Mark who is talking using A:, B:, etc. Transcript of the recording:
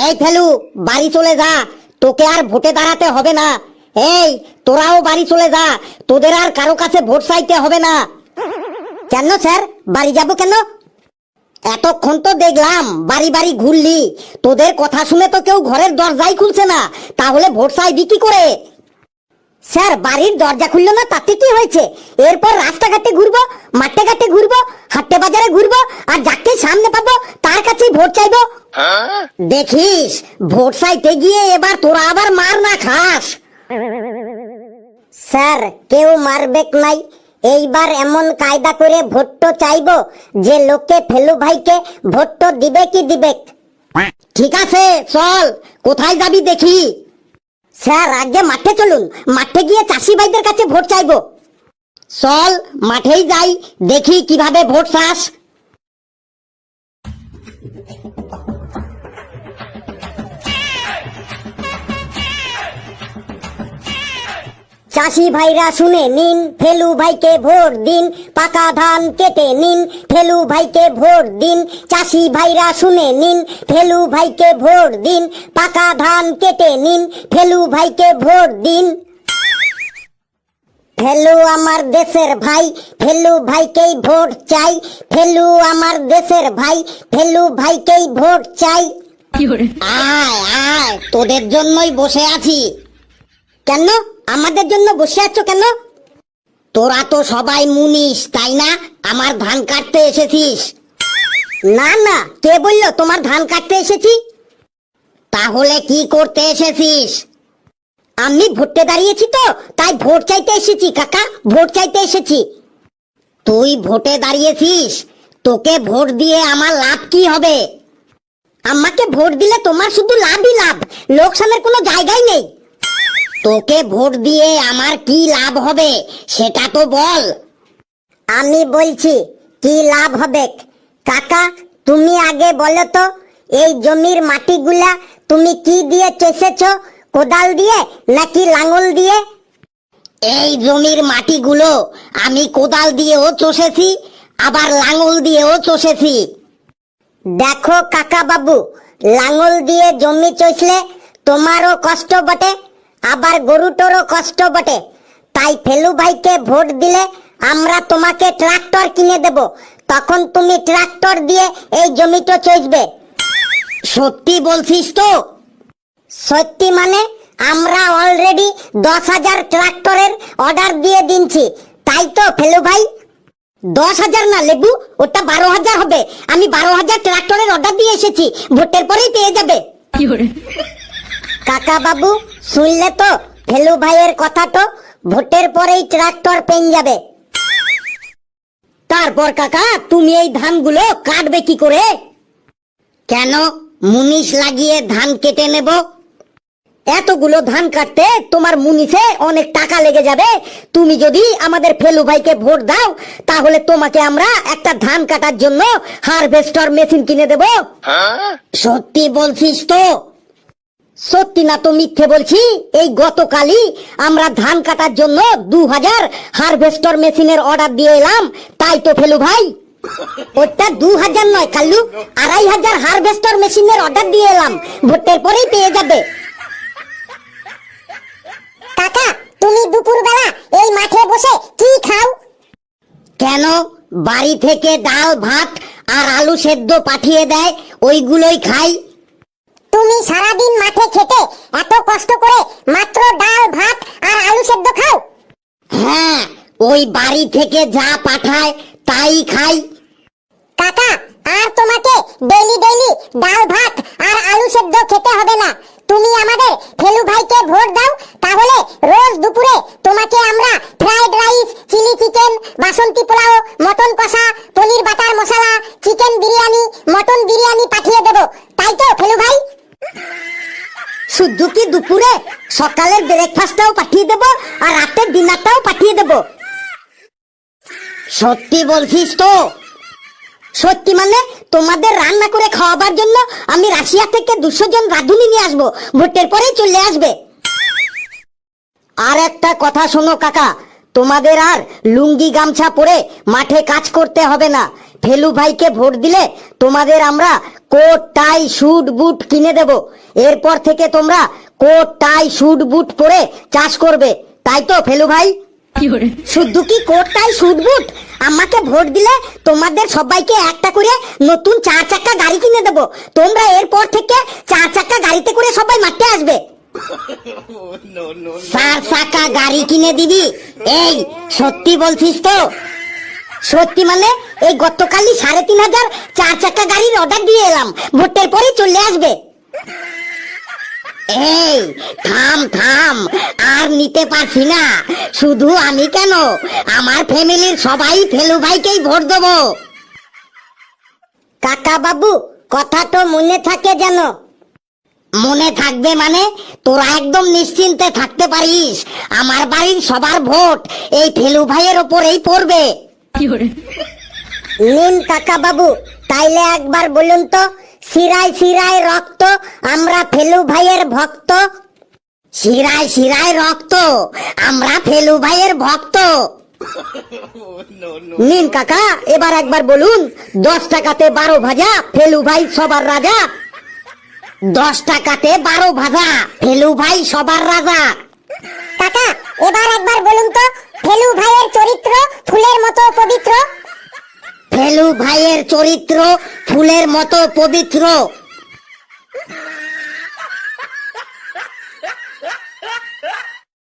A: এই ফেলু, বাড়ি চলে যা, তোকে আর ভোটে দাঁড়াতে হবে না। এই তোরাও বাড়ি চলে যা, তোদের আর কারো কাছে ভোট চাইতে হবে না। কেন স্যার, বাড়ি যাব কেন? এতক্ষণ তো দেখলাম বাড়ি বাড়ি ঘুরলি, তোদের কথা শুনে তো কেউ ঘরের দরজাই খুলছে না, তাহলে ভোট চাইবি কি করে? স্যার, বাড়ির দরজা খুললো না তাতে কি হয়েছে? এরপর রাস্তাঘাটে ঘুরবো, মাঠে ঘাটে ঘুরবো, হাটে বাজারে ঘুরবো, আর যাকে সামনে পাবো তার কাছেই ভোট চাইবো। দেখিস ভোট চাইতে গিয়ে এবার তোরা আবার মার না খাস। স্যার, কেউ মারবেক নাই, এইবার এমন কায়দা করে ভোটটো চাইবো যে লোকে ফেলু ভাইকে ভোটটো দিবে কি দিবে। ঠিক আছে, চল, কোথায় যাবি দেখি? স্যার, আগে মাঠে চলুন, মাঠে গিয়ে চাষি ভাইদের কাছে ভোট চাইবো। চল, মাঠেই যাই, দেখি কিভাবে ভোট চাস। চাষি ভাইরা শুনে নিন, ফেলু ভাইকে ভোট দিন, পাকা ধান কেটে নিন, ফেলু ভাইকে ভোট দিন। চাষি ভাইরা শুনে নিন, ফেলু ভাইকে ভোট দিন, পাকা ধান কেটে নিন, ফেলু ভাইকে ভোট দিন। ফেলু আমার দেশের ভাই, ফেলু ভাইকেই ভোট চাই, ফেলু আমার দেশের ভাই, ফেলু ভাইকেই ভোট চাই। আয় আয়, তোদের জন্যই বসে আছি। কেন আমাদের জন্য বসে আছো কেন? তোরা তো সবাই মুনিশ, তাই না? আমার ধান কাটতে এসেছিস? না না, কে বললো তোমার ধান কাটতে এসেছি? তাহলে কি করতে এসেছিস? আমি ভোটে দাঁড়িয়েছি তো, তাই ভোট চাইতে এসেছি কাকা, ভোট চাইতে এসেছি। তুই ভোটে দাঁড়িয়েছিস, তোকে ভোট দিয়ে আমার লাভ কি হবে? আমাকে ভোট দিলে তোমার শুধু লাভই লাভ, লোকসানের কোনো জায়গাই নেই। তোকে ভোট দিয়ে আমার কি লাভ হবে সেটা তো বল। আমি বলছি কি লাভ হবে। কাকা, তুমি আগে বলো তো, এই জমির মাটিগুলা তুমি কি দিয়ে চেষেছো? কোদাল দিয়ে নাকি লাঙল দিয়ে? এই জমির মাটিগুলো আমি কোদাল দিয়েও চষেছি, আবার লাঙল দিয়েও চষেছি। দেখো কাকা বাবু, লাঙল দিয়ে জমি চষলে তোমারও কষ্ট বটে, আবার গরুটোরও কষ্ট বটে। তাই ফেলু ভাইকে ভোট দিলে আমরা তোমাকে ট্রাক্টর কিনে দেব, তখন তুমি ট্রাক্টর দিয়ে এই জমিটা চষবে। সত্যি বলছিস তো? সত্যি মানে আমরা অলরেডি 10,000 ট্রাক্টরের অর্ডার দিয়ে দিনছি, তাই তো ফেলু ভাই? 10,000 না লেবু, ওটা 12,000 হবে। আমি 12,000 ট্রাক্টরের অর্ডার দিয়ে এসেছি, ভোটের পরেই পেয়ে যাবে। কাকা বাবু, শুনলে তো ফেলু ভাইয়ের কথা, তো ভোটের পরেই ট্রাক্টর পেয়ে যাবে। তারপর কাকা, তুমি এই ধানগুলো কাটবে কি করে? কেন, মুনিশ লাগিয়ে ধান কেটে নেব। এতগুলো ধান কাটতে তোমার মুনিশে অনেক টাকা লেগে যাবে। তুমি যদি আমাদের ফেলু ভাইকে ভোট দাও, তাহলে তোমাকে আমরা একটা ধান কাটার জন্য হারভেস্টর মেশিন কিনে দেব। সত্যি বলছিস তো? সত্যি না তো মিথ্যে বলছি? এই গতকালই আমরা ধান কাটার জন্য 2,000 হারভেস্টর মেশিনের অর্ডার দিয়ে এলাম, তাই তো ফেলু ভাই? ওটা 2,000 নয় কাল্লু, 2,500 হারভেস্টর মেশিনের অর্ডার দিয়ে এলাম, ভোটের পরেই পেয়ে যাবে। কাকা, তুমি দুপুরবেলা এই মাঠে বসে কি খাও? কেন, বাড়ি থেকে ডাল ভাত আর আলু সেদ্ধ পাঠিয়ে দেয়, ওইগুলোই খাই। তুমি সারাদিন মাঠে খেটে এত কষ্ট করে মাত্র ডাল ভাত আর আলু সেদ্ধ খাও? হ্যাঁ, ওই বাড়ি থেকে যা পাঠায় তাই খাই। কাকা, আর তোমাকে ডেইলি ডেইলি ডাল ভাত আর আলু সেদ্ধ খেতে হবে না। তুমি আমাদের ফেলু ভাইকে ভোট দাও, তাহলে রোজ দুপুরে তোমাকে আমরা ফ্রাইড রাইস, চিলি চিকেন, বাসন্তী পোলাও, মটন কষা, পনির বাটার মশলা, চিকেন বিরিয়ানি, মটন বিরিয়ানি পাঠিয়ে দেব, তাই তো ফেলু ভাই? শুধু কি দুপুরে, সকালের ব্রেকফাস্টটাও পাঠিয়ে দেব আর রাতের ডিনারটাও পাঠিয়ে দেব। সত্যি বলছিস তো? সত্যি মানে তোমাদের রান্না করে খাওয়াবার জন্য আমি রাশিয়া থেকে 200 জন রাঁধুনি নিয়ে আসবো, ভোটের পরেই চলে আসবে। আর একটা কথা শোনো কাকা, তোমাদের আর লুঙ্গি গামছা পরে মাঠে কাজ করতে হবে না। ফেলু ভাইকে ভোট দিলে তোমাদের আমরা কোট টাই স্যুট বুট কিনে দেব। এরপর থেকে তোমরা কোট টাই স্যুট বুট পরে চাষ করবে, তাই তো ফেলু ভাই? শুধু কি কোট টাই স্যুট বুট? আমাকে ভোট দিলে তোমাদের সবাইকে একটা করে নতুন 4 চাকা গাড়ি কিনে দেব। তোমরা এরপর থেকে 4 চাকা গাড়িতে করে সবাই মাঠে আসবে। 4 চাকা গাড়ি কিনে দিবি? এই সত্যি বলছিস তো? সত্যি মানে এই গতকালই 3,500 4 চাকা গাড়ির অর্ডার দিয়ে এলাম, ভোটের পরে চলে আসবে। এই থাম থাম, আর নিতে পারছি না। শুধু আমি কেন, আমার ফ্যামিলির সবাই ফেলু ভাইকেই ভোট দেবো। কাকা বাবু, কথা তো মনে থাকে যেন? মনে থাকবে মানে? তোরা একদম নিশ্চিন্তে থাকতে পারিস, আমার বাড়ির সবার ভোট এই ফেলু ভাইয়ের ওপরেই পড়বে। নিন কাকা বাবু, তাইলে একবার বলুন তো, শিরায় শিরায় রক্ত, আমরা ফেলু ভাইয়ের ভক্ত। শিরায় শিরায় রক্ত, আমরা ফেলু ভাইয়ের ভক্ত। নিন কাকা, এবার একবার বলুন, 10 টাকাতে 12 ভাজা, ফেলু ভাই সবার রাজা। 10 টাকাতে 12 ভাজা, ফেলু ভাই সবার রাজা। কাকা, এবার একবার বলুন তো, ফেলু ভাইয়ের চরিত্র ফুলের মতো পবিত্র। ফেলু ভাইয়ের চরিত্র ফুলের মতো পবিত্র।